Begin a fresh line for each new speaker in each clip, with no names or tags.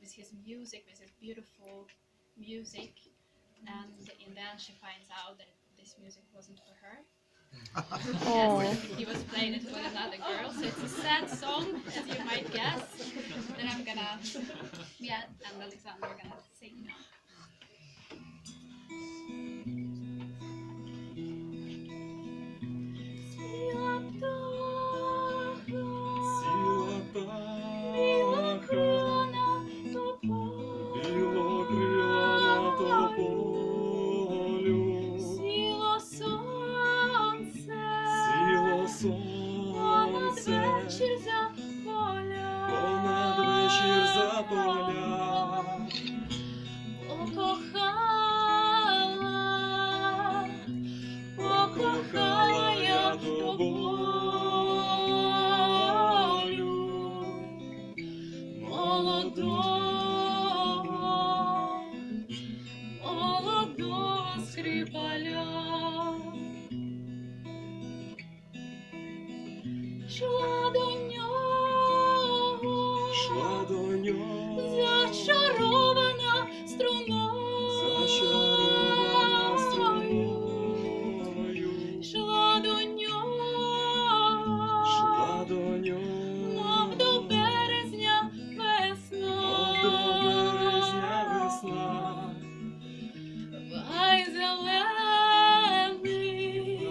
with his music, with his beautiful music, and in the end she finds out that this music wasn't for her.
Oh.
Yes, he was playing it with another girl, so it's a sad song, as you might guess. Then I'm gonna, and Alexander are gonna sing now.
Сіла
Сіла
крила
птаха,
на тополю,
білокрила на тополю.
сіло сонце,
Сіло
понад
сонце,
вечір за поля,
понад вечір за поля.
Покохала я тобою, молодого скрипаля. Шла до нього,
Шла до нього,
зачарована струною,
зачарована струною.
шла до нього,
Шла до нього,
мов до березня весна,
мов до березня весна.
Гай зелений,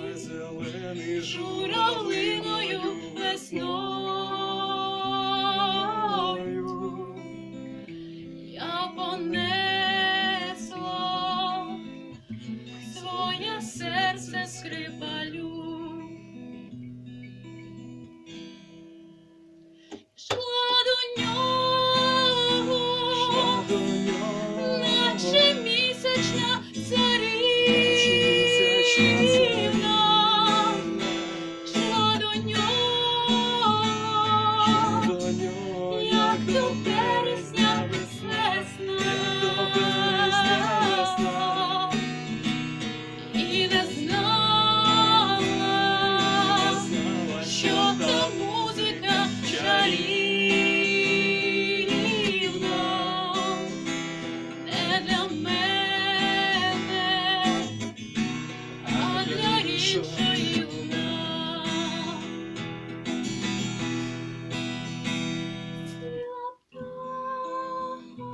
Гай зелений
журавлиною весною я понесла своє серце скрипалю. Шла до нього,
Шла до нього,
наче місячна
місячна
царівна. Шла до нього,
до нього,
як до березня весна,
як до березня весна.
і не знала,
Знала,
що та музика чарівна не для мене, а для іншої луна. Сіла птаха,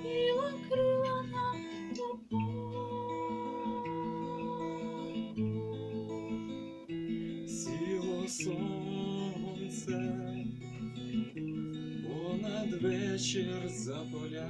білокрила на тополю.
Сіло сонце, понад вечір за поля.